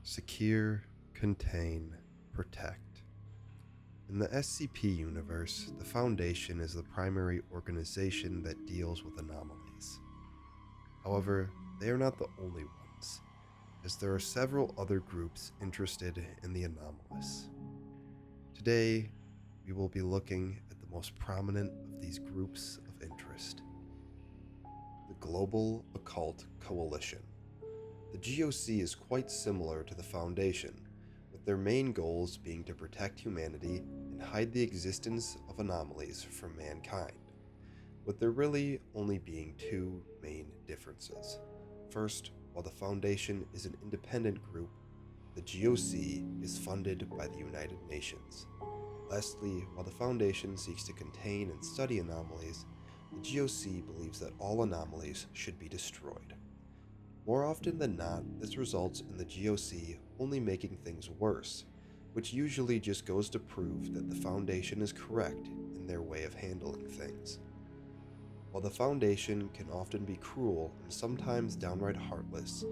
Secure, contain, protect. In the SCP universe, the Foundation is the primary organization that deals with anomalies. However, they are not the only ones, as there are several other groups interested in the anomalous. Today, we will be looking at the most prominent of these groups of interest: the Global Occult Coalition. The GOC is quite similar to the Foundation, with their main goals being to protect humanity and hide the existence of anomalies from mankind, with there really only being two main differences. First, while the Foundation is an independent group, the GOC is funded by the United Nations. Lastly, while the Foundation seeks to contain and study anomalies, the GOC believes that all anomalies should be destroyed. More often than not, this results in the GOC only making things worse, which usually just goes to prove that the Foundation is correct in their way of handling things. While the Foundation can often be cruel and sometimes downright heartless,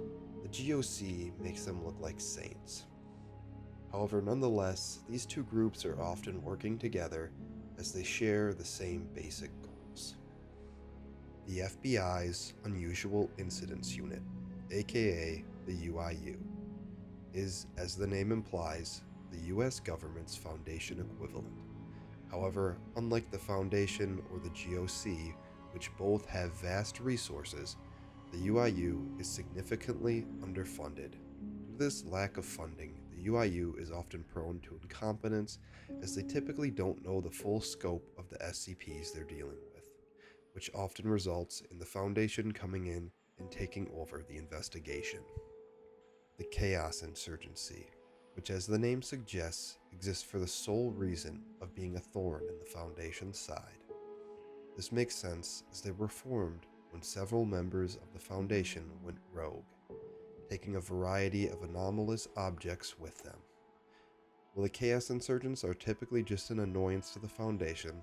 the GOC makes them look like saints. However, nonetheless, these two groups are often working together as they share the same basic goals. The FBI's Unusual Incidents Unit, aka the UIU, is, as the name implies, the US government's Foundation equivalent. However, unlike the Foundation or the GOC, which both have vast resources, the UIU is significantly underfunded. Due to this lack of funding, the UIU is often prone to incompetence, as they typically don't know the full scope of the SCPs they're dealing with, which often results in the Foundation coming in and taking over the investigation. The Chaos Insurgency, which, as the name suggests, exists for the sole reason of being a thorn in the Foundation's side. This makes sense, as they were formed when several members of the Foundation went rogue, taking a variety of anomalous objects with them. While the Chaos Insurgents are typically just an annoyance to the Foundation,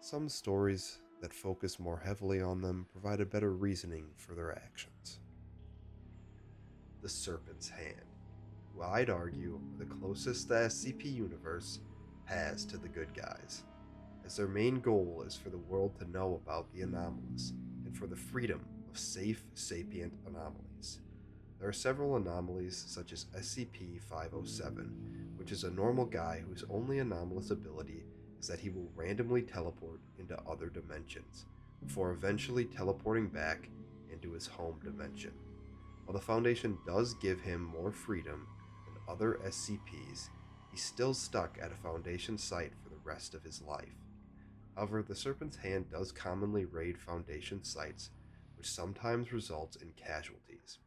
some stories that focus more heavily on them provide a better reasoning for their actions. The Serpent's Hand, who I'd argue are the closest the SCP universe has to the good guys, as their main goal is for the world to know about the anomalous and for the freedom of safe, sapient anomalies. There are several anomalies such as SCP-507, which is a normal guy whose only anomalous ability is that he will randomly teleport into other dimensions, before eventually teleporting back into his home dimension. While the Foundation does give him more freedom than other SCPs, he's still stuck at a Foundation site for the rest of his life. However, the Serpent's Hand does commonly raid Foundation sites, which sometimes results in casualties,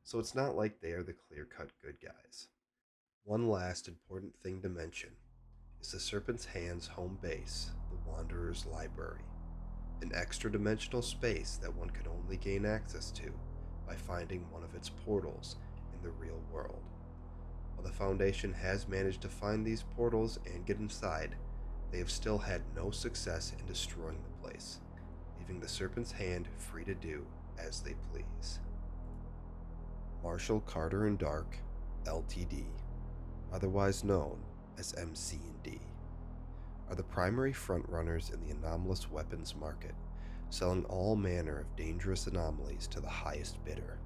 so it's not like they are the clear-cut good guys. One last important thing to mention is the Serpent's Hand's home base, the Wanderer's Library, an extra-dimensional space that one can only gain access to by finding one of its portals in the real world. While the Foundation has managed to find these portals and get inside, they have still had no success in destroying the place, leaving the Serpent's Hand free to do as they please. Marshall Carter and Dark, Ltd., otherwise known as MC&D, are the primary frontrunners in the anomalous weapons market, selling all manner of dangerous anomalies to the highest bidder.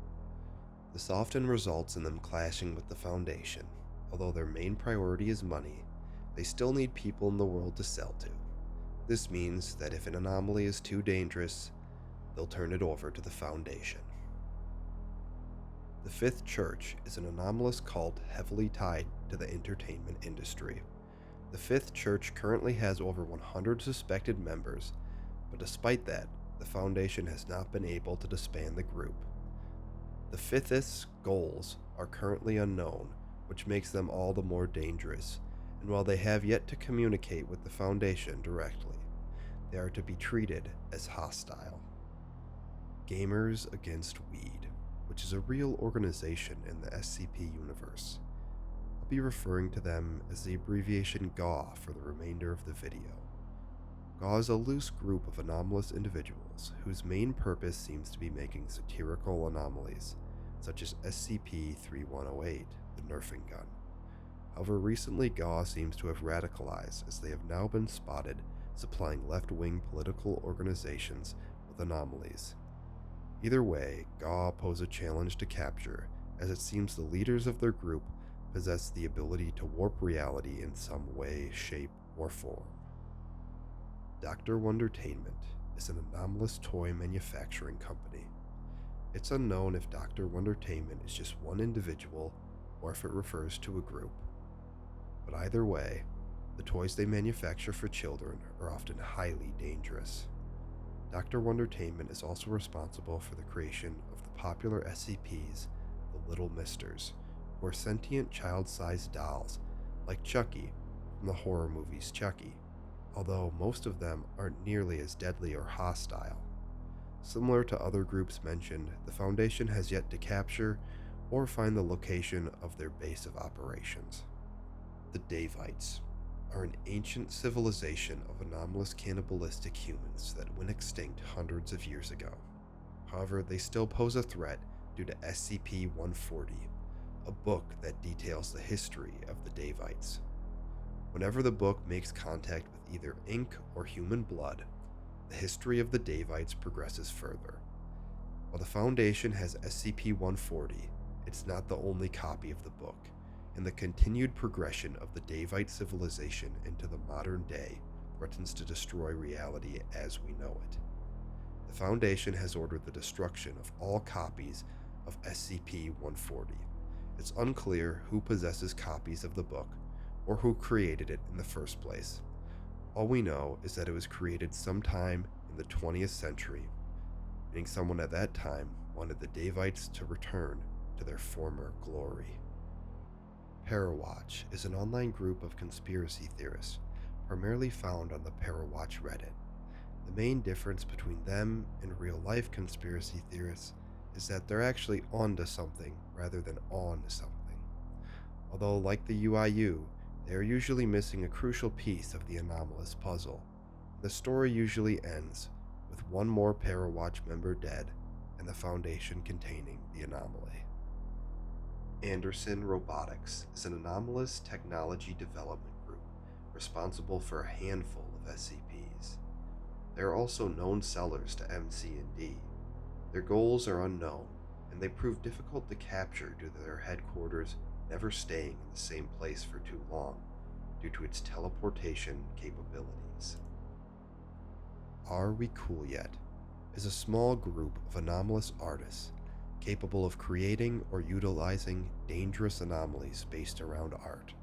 This often results in them clashing with the Foundation. Although their main priority is money, they still need people in the world to sell to. This means that if an anomaly is too dangerous, they'll turn it over to the Foundation. The Fifth Church is an anomalous cult heavily tied to the entertainment industry. The Fifth Church currently has over 100 suspected members, but despite that, the Foundation has not been able to disband the group. The Fifth's goals are currently unknown, which makes them all the more dangerous, and while they have yet to communicate with the Foundation directly, they are to be treated as hostile. Gamers Against Weed, which is a real organization in the SCP universe. I'll be referring to them as the abbreviation GAW for the remainder of the video. GAW is a loose group of anomalous individuals whose main purpose seems to be making satirical anomalies, such as SCP-3108, the Nerfing gun. However, recently GAW seems to have radicalized as they have now been spotted supplying left-wing political organizations with anomalies. Either way, GAW pose a challenge to capture, as it seems the leaders of their group possess the ability to warp reality in some way, shape, or form. Dr. Wondertainment is an anomalous toy manufacturing company. It's unknown if Dr. Wondertainment is just one individual or if it refers to a group. But either way, the toys they manufacture for children are often highly dangerous. Dr. Wondertainment is also responsible for the creation of the popular SCPs, the Little Misters, who are sentient child-sized dolls, like Chucky from the horror movies Chucky, although most of them aren't nearly as deadly or hostile. Similar to other groups mentioned, the Foundation has yet to capture or find the location of their base of operations. The Davites are an ancient civilization of anomalous cannibalistic humans that went extinct hundreds of years ago. However, they still pose a threat due to SCP-140, a book that details the history of the Davites. Whenever the book makes contact with either ink or human blood, the history of the Davites progresses further. While the Foundation has SCP-140, it's not the only copy of the book, and the continued progression of the Davite civilization into the modern day threatens to destroy reality as we know it. The Foundation has ordered the destruction of all copies of SCP-140. It's unclear who possesses copies of the book or who created it in the first place. All we know is that it was created sometime in the 20th century, meaning someone at that time wanted the Davites to return to their former glory. Parawatch is an online group of conspiracy theorists, primarily found on the Parawatch Reddit. The main difference between them and real-life conspiracy theorists is that they're actually onto something rather than on something. Although, like the UIU, they are usually missing a crucial piece of the anomalous puzzle. The story usually ends with one more Parawatch member dead and the Foundation containing the anomaly. Anderson Robotics is an anomalous technology development group responsible for a handful of SCPs. They are also known sellers to MC&D. Their goals are unknown, and they prove difficult to capture due to their headquarters never staying in the same place for too long, due to its teleportation capabilities. Are We Cool Yet is a small group of anomalous artists capable of creating or utilizing dangerous anomalies based around art.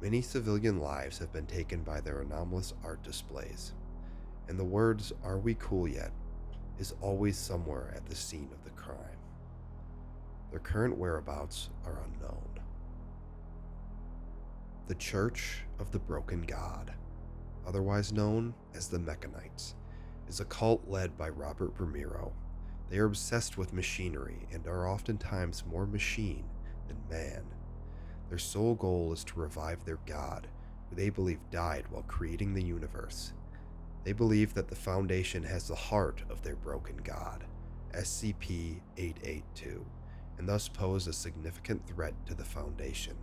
Many civilian lives have been taken by their anomalous art displays, and the words "Are we cool yet?" is always somewhere at the scene of the crime. Their current whereabouts are unknown. The Church of the Broken God, otherwise known as the Mechanites, is a cult led by Robert Bramiro. They are obsessed with machinery and are oftentimes more machine than man. Their sole goal is to revive their god, who they believe died while creating the universe. They believe that the Foundation has the heart of their broken god, SCP-882, and thus pose a significant threat to the Foundation.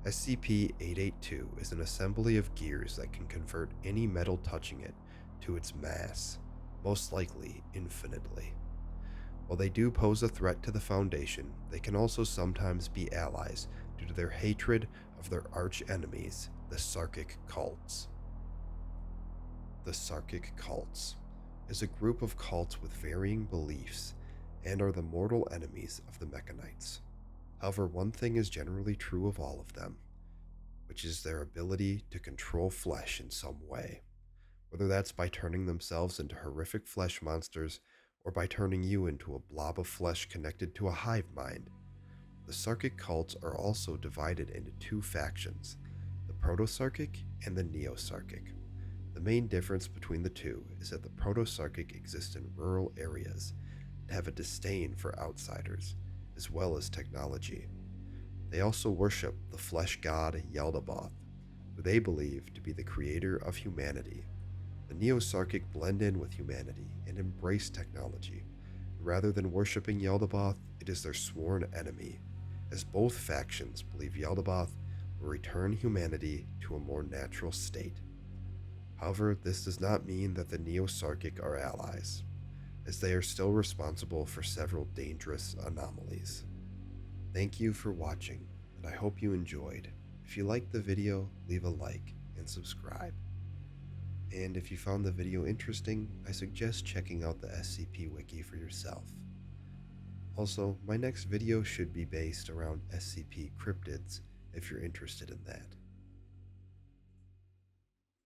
SCP-882 is an assembly of gears that can convert any metal touching it to its mass, most likely infinitely. While they do pose a threat to the Foundation, they can also sometimes be allies due to their hatred of their arch-enemies, the Sarkic cults. The Sarkic cults is a group of cults with varying beliefs and are the mortal enemies of the Mechanites. However, one thing is generally true of all of them, which is their ability to control flesh in some way, whether that's by turning themselves into horrific flesh monsters or by turning you into a blob of flesh connected to a hive mind. The Sarkic cults are also divided into two factions, the Proto-Sarkic and the Neo-Sarkic. The main difference between the two is that the Proto-Sarkic exist in rural areas and have a disdain for outsiders, as well as technology. They also worship the flesh god Yaldabaoth, who they believe to be the creator of humanity. The Neo-Sarkic blend in with humanity and embrace technology. Rather than worshipping Yaldabaoth, it is their sworn enemy. as both factions believe Yaldabaoth will return humanity to a more natural state. However, this does not mean that the Neo-Sarkic are allies, as they are still responsible for several dangerous anomalies. Thank you for watching, and I hope you enjoyed. If you liked the video, leave a like and subscribe. And if you found the video interesting, I suggest checking out the SCP Wiki for yourself. Also, my next video should be based around SCP cryptids if you're interested in that.